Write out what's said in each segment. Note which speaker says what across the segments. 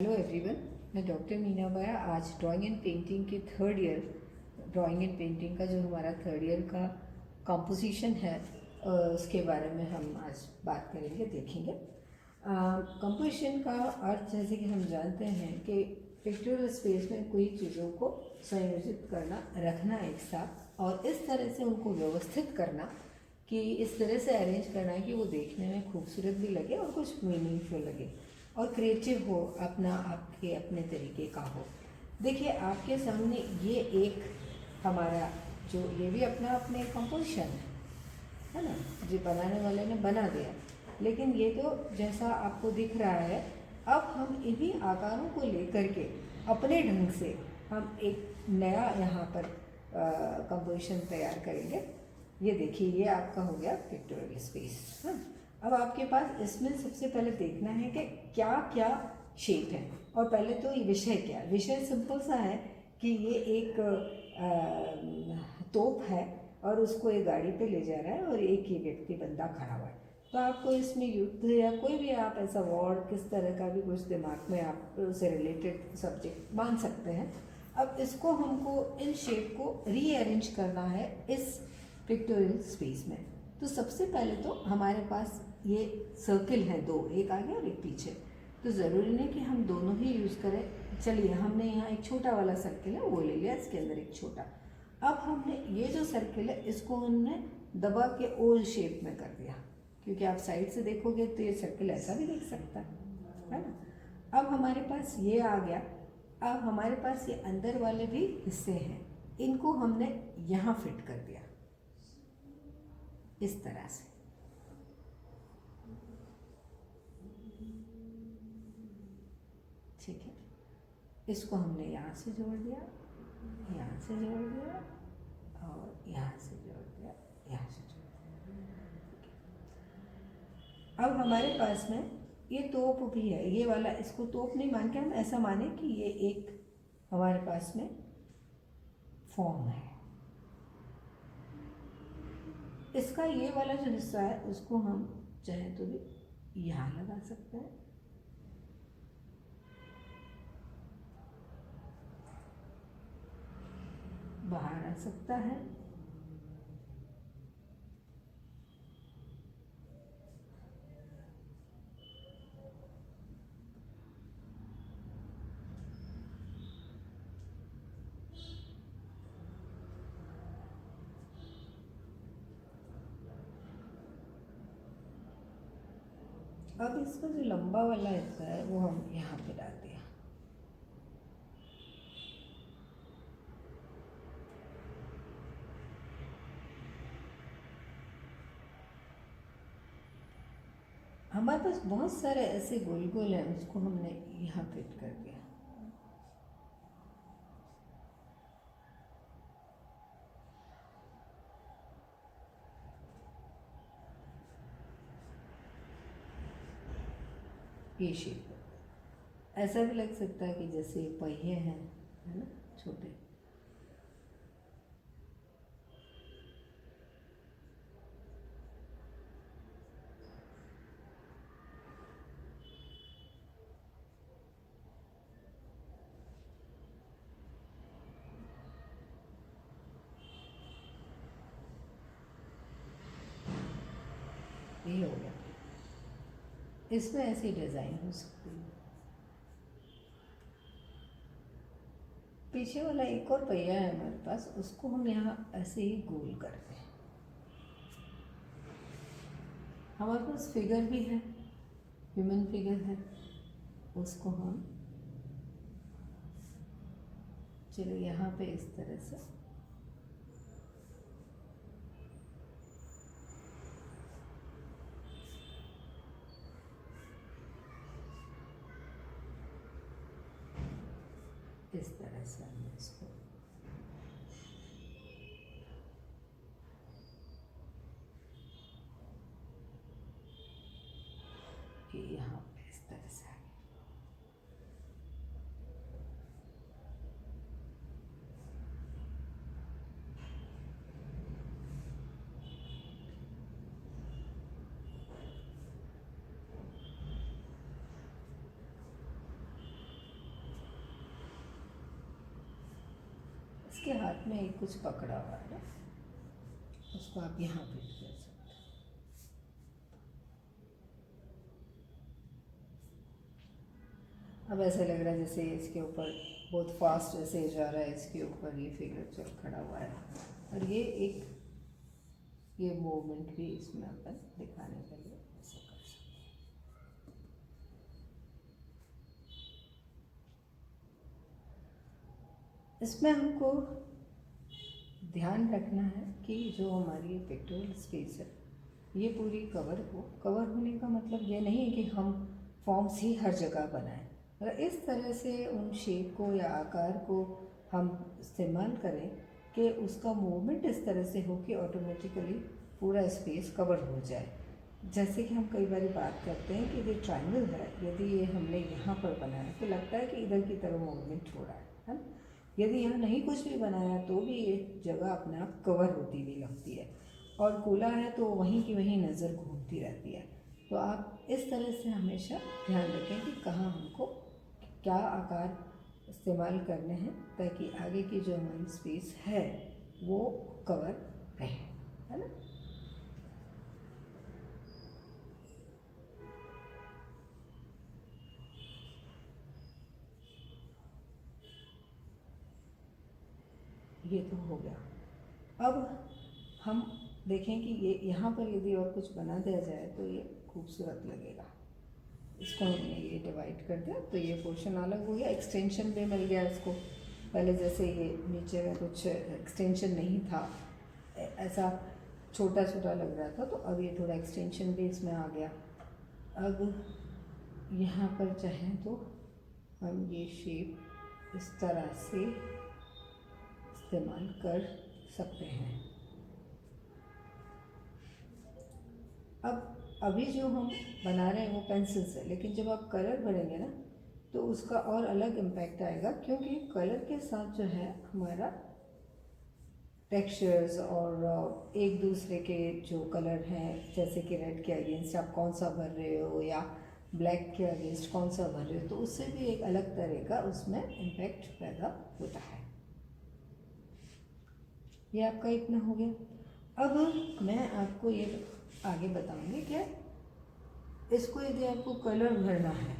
Speaker 1: Hello everyone, मैं doctor Meena बाया। आज ड्राइंग एंड पेंटिंग के third year drawing and painting का जो हमारा थर्ड ईयर का कंपोजिशन है उसके बारे में हम आज बात करेंगे, देखेंगे। कंपोजिशन का अर्थ जैसे कि हम जानते हैं कि पिक्चरल स्पेस में कोई चीज़ों को संयोजित करना, रखना एक साथ और इस तरह से उनको व्यवस्थित करना कि इस तरह से अरेंज करना है कि वो देखने में खूबसूरत भी लगे और कुछ मीनिंगफुल लगे और क्रिएटिव हो, अपना आपके अपने तरीके का हो। देखिए आपके सामने ये एक हमारा जो ये भी अपना अपने कंपोजिशन है ना, जो बनाने वाले ने बना दिया, लेकिन ये तो जैसा आपको दिख रहा है, अब हम इन्हीं आकारों को लेकर के अपने ढंग से हम एक नया यहाँ पर कंपोजिशन तैयार करेंगे। ये देखिए, ये आपका हो गया पिक्टोरियल स्पेस। हाँ, अब आपके पास इसमें सबसे पहले देखना है कि क्या क्या शेप है। और पहले तो ये विषय क्या है। विषय सिंपल सा है कि ये एक तोप है और उसको एक गाड़ी पे ले जा रहा है और एक ही व्यक्ति बंदा खड़ा हुआ है। तो आपको इसमें युद्ध या कोई भी आप ऐसा वॉर किस तरह का भी कुछ दिमाग में आप उससे रिलेटेड सब्जेक्ट मान सकते हैं। अब इसको हमको इन शेप को रीअरेंज करना है इस पिक्टोरियल स्पेस में। तो सबसे पहले तो हमारे पास ये सर्किल है दो, एक आगे और एक पीछे। तो ज़रूरी नहीं कि हम दोनों ही यूज़ करें। चलिए, हमने यहाँ एक छोटा वाला सर्किल है वो ले लिया, इसके अंदर एक छोटा। अब हमने ये जो सर्किल है इसको हमने दबा के ओल शेप में कर दिया, क्योंकि आप साइड से देखोगे तो ये सर्किल ऐसा भी दिख सकता है ना। अब हमारे पास ये आ गया। अब हमारे पास ये अंदर वाले भी हिस्से हैं, इनको हमने यहाँ फिट कर दिया इस तरह से। ठीक है, इसको हमने यहाँ से जोड़ दिया, यहाँ से जोड़ दिया और यहाँ से जोड़ दिया, यहाँ से जोड़ दिया। अब हमारे पास में ये तोप भी है, ये वाला। इसको तोप नहीं मान के हम ऐसा माने कि ये एक हमारे पास में फॉर्म है। इसका ये वाला जो हिस्सा है उसको हम चाहे तो भी यहाँ लगा सकते हैं, बाहर आ सकता है। अब इसका जो लंबा वाला हिस्सा है वो हम यहाँ पे डाल दिया। हमारे पास बहुत सारे ऐसे गोल गोल हैं, उसको हमने यहाँ फिट कर दिया। ये शेप ऐसा भी लग सकता है कि जैसे पहिए हैं, है ना, छोटे। ये हो गया। इसमें ऐसी डिज़ाइन हो सकती है। पीछे वाला एक और पहिया है हमारे पास, उसको हम यहाँ ऐसे ही गोल करते हैं। हमारे पास फिगर भी है, ह्यूमन फिगर है, उसको हम चलो यहाँ पे इस तरह से इस तरह से हमने इसको यहाँ पे इस तरह से आगे। इसके हाथ में एक कुछ पकड़ा हुआ है ना, उसको आप यहाँ फिट कर सकते हैं। अब ऐसा लग रहा है जैसे इसके ऊपर बहुत फास्ट ऐसे जा रहा है, इसके ऊपर ये फिगर चल खड़ा हुआ है, और ये मूवमेंट भी इसमें अपन दिखाने के लिए ऐसा कर सकते हैं। इसमें हमको ध्यान रखना है कि जो हमारी पेक्टोरल स्पेस है ये पूरी कवर हो। कवर होने का मतलब ये नहीं है कि हम फॉर्म्स ही हर जगह बनाएं, और इस तरह से उन शेप को या आकार को हम इस्तेमाल करें कि उसका मूवमेंट इस तरह से हो कि ऑटोमेटिकली पूरा स्पेस कवर हो जाए। जैसे कि हम कई बार बात करते हैं कि ये ट्रायंगल है, यदि ये हमने यहाँ पर बनाया तो लगता है कि इधर की तरफ मूवमेंट हो रहा है ना। यदि यहाँ नहीं कुछ भी बनाया तो भी ये जगह अपने आप कवर होती हुई लगती है, और गोला है तो वहीं की वहीं नज़र घूमती रहती है। तो आप इस तरह से हमेशा ध्यान रखें कि कहाँ हमको क्या आकार इस्तेमाल करने हैं ताकि आगे की जो हमारी स्पेस है वो कवर रहे, है ना। ये तो हो गया। अब हम देखें कि ये यहाँ पर यदि और कुछ बना दिया जाए तो ये खूबसूरत लगेगा। इसको हमने ये डिवाइड कर दिया तो ये पोर्शन अलग हो गया, एक्सटेंशन भी मिल गया इसको। पहले जैसे ये नीचे में कुछ एक्सटेंशन नहीं था, ऐसा छोटा छोटा लग रहा था, तो अब ये थोड़ा एक्सटेंशन भी इसमें आ गया। अब यहाँ पर चाहें तो हम ये शेप इस तरह से इस्तेमाल कर सकते हैं। अब अभी जो हम बना रहे हैं वो पेंसिल से, लेकिन जब आप कलर भरेंगे ना तो उसका और अलग इम्पैक्ट आएगा, क्योंकि कलर के साथ जो है हमारा टेक्सचर्स और एक दूसरे के जो कलर हैं, जैसे कि रेड के अगेंस्ट आप कौन सा भर रहे हो या ब्लैक के अगेंस्ट कौन सा भर रहे हो, तो उससे भी एक अलग तरह का उसमें इम्पैक्ट पैदा होता है। ये आपका इतना हो गया। अब मैं आपको ये आगे बताऊंगी कि इसको यदि आपको कलर भरना है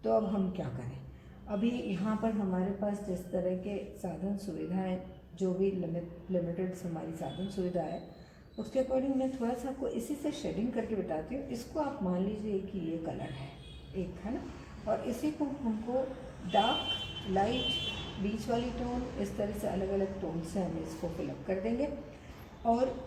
Speaker 1: तो अब हम क्या करें। अभी यहाँ पर हमारे पास जिस तरह के साधन सुविधाएं, जो भी लिमिटेड हमारी साधन सुविधा है, उसके अकॉर्डिंग मैं थोड़ा सा आपको इसी से शेडिंग करके बताती हूँ। इसको आप मान लीजिए कि ये कलर है एक, है ना, और इसी को हमको डार्क, लाइट, बीच वाली टोन, इस तरह से अलग अलग टोन से हम इसको फिलअप कर देंगे। और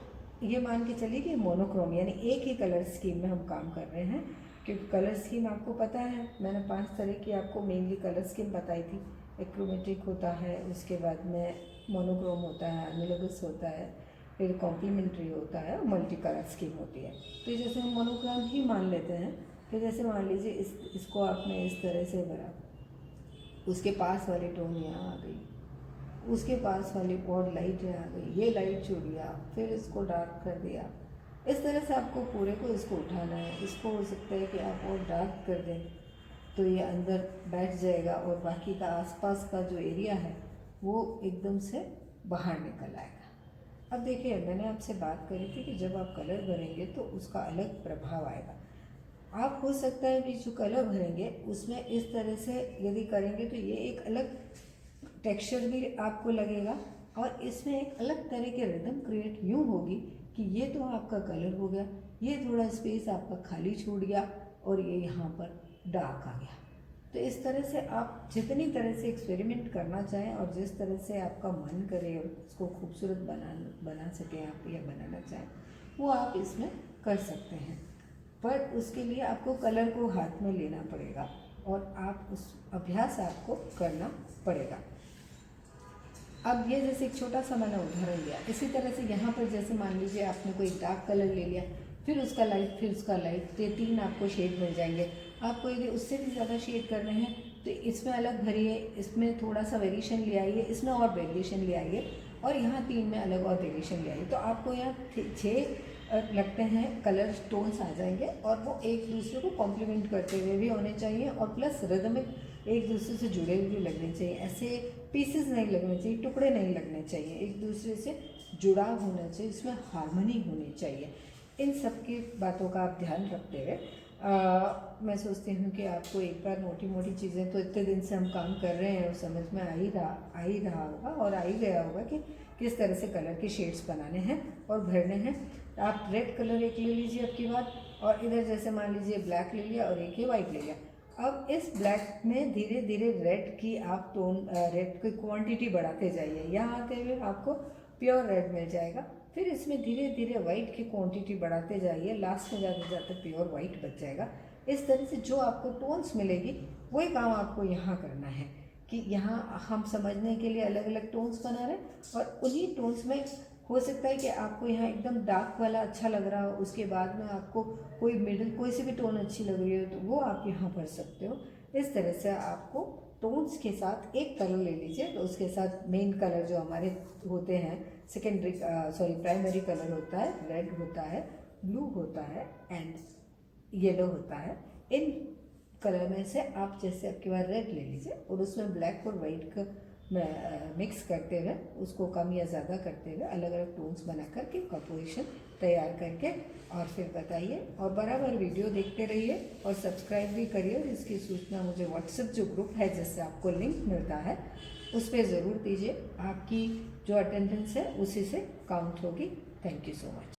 Speaker 1: ये मान के चलिए कि मोनोक्रोम यानी एक ही कलर स्कीम में हम काम कर रहे हैं, क्योंकि कलर स्कीम आपको पता है मैंने 5 तरह की आपको मेनली कलर स्कीम बताई थी। एक्रोमेटिक होता है, उसके बाद में मोनोक्रोम होता है, एनालॉगस होता है, फिर कॉम्प्लीमेंट्री होता है और मल्टी कलर स्कीम होती है। तो जैसे हम मोनोक्रोम ही मान लेते हैं, फिर जैसे मान लीजिए इसको आपने इस तरह से भरा, उसके पास वाली टोन यहाँ आ गई, उसके पास वाली और लाइट यहाँ आ गई, ये लाइट छोड़ दिया, फिर इसको डार्क कर दिया। इस तरह से आपको पूरे को इसको उठाना है। इसको हो सकता है कि आप और डार्क कर दें तो ये अंदर बैठ जाएगा और बाकी का आसपास का जो एरिया है वो एकदम से बाहर निकल आएगा। अब देखिए, मैंने आपसे बात करी थी कि जब आप कलर भरेंगे तो उसका अलग प्रभाव आएगा। आप हो सकता है कि जो कलर भरेंगे उसमें इस तरह से यदि करेंगे तो ये एक अलग टेक्सचर भी आपको लगेगा, और इसमें एक अलग तरह के रिदम क्रिएट यूँ होगी कि ये तो आपका कलर हो गया, ये थोड़ा स्पेस आपका खाली छूट गया और ये यहाँ पर डार्क आ गया। तो इस तरह से आप जितनी तरह से एक्सपेरिमेंट करना चाहें और जिस तरह से आपका मन करे और उसको खूबसूरत बना सकें आप या बनाना चाहें, वो आप इसमें कर सकते हैं। पर उसके लिए आपको कलर को हाथ में लेना पड़ेगा और आप उस अभ्यास आपको करना पड़ेगा। अब ये जैसे एक छोटा सा मैंने उदाहरण लिया, इसी तरह से यहाँ पर जैसे मान लीजिए आपने कोई डार्क कलर ले लिया, फिर उसका लाइट, फिर उसका लाइट, तो 3 आपको शेड मिल जाएंगे। आपको यदि उससे भी ज़्यादा शेड करने हैं तो इसमें अलग भरिए, इसमें थोड़ा सा वेरिएशन ले आइए, इसमें और वेरिएशन ले आइए, और यहाँ 3 में अलग और वेरिएशन ले आइए। तो आपको यहाँ 6 लगते हैं कलर टोन्स आ जाएंगे, और वो एक दूसरे को कॉम्प्लीमेंट करते हुए भी होने चाहिए और प्लस रिदमिक एक दूसरे से जुड़े हुए लगने चाहिए, ऐसे पीसेस नहीं लगने चाहिए, टुकड़े नहीं लगने चाहिए, एक दूसरे से जुड़ाव होना चाहिए, इसमें हार्मनी होनी चाहिए। इन सब की बातों का आप ध्यान रखते हुए मैं सोचती हूँ कि आपको एक बार मोटी मोटी चीज़ें तो इतने दिन से हम काम कर रहे हैं और समझ में आ ही रहा होगा और आ ही गया होगा कि किस तरह से कलर के शेड्स बनाने हैं और भरने हैं। आप रेड कलर एक ले लीजिए अब की बात, और इधर जैसे मान लीजिए ब्लैक ले लिया और एक ही वाइट ले लिया। अब इस ब्लैक में धीरे धीरे रेड की आप टोन रेड की क्वांटिटी बढ़ाते जाइए, यहाँ आते हुए आपको प्योर रेड मिल जाएगा। फिर इसमें धीरे धीरे वाइट की क्वांटिटी बढ़ाते जाइए, लास्ट में जाते जाते प्योर वाइट बच जाएगा। इस तरह से जो आपको टोन्स मिलेगी वही काम आपको यहाँ करना है कि यहाँ हम समझने के लिए अलग अलग टोन्स बना रहे हैं और उन्हीं टोन्स में हो सकता है कि आपको यहाँ एकदम डार्क वाला अच्छा लग रहा हो, उसके बाद में आपको कोई मिडिल कोई सी भी टोन अच्छी लग रही हो तो वो आप यहाँ भर सकते हो। इस तरह से आपको टोन्स के साथ एक कलर ले लीजिए, तो उसके साथ मेन कलर जो हमारे होते हैं सेकेंडरी प्राइमरी कलर होता है, रेड होता है, ब्लू होता है एंड येलो होता है। इन कलर में से आप जैसे आपके पास रेड ले लीजिए और उसमें ब्लैक और वाइट का मिक्स करते हुए उसको कम या ज़्यादा करते हुए अलग अलग टोन्स बना करके कंपोजिशन तैयार करके और फिर बताइए। और बराबर वीडियो देखते रहिए और सब्सक्राइब भी करिए, और इसकी सूचना मुझे व्हाट्सएप जो ग्रुप है जिससे आपको लिंक मिलता है उस पर ज़रूर दीजिए। आपकी जो अटेंडेंस है उसी से काउंट होगी। Thank you so much.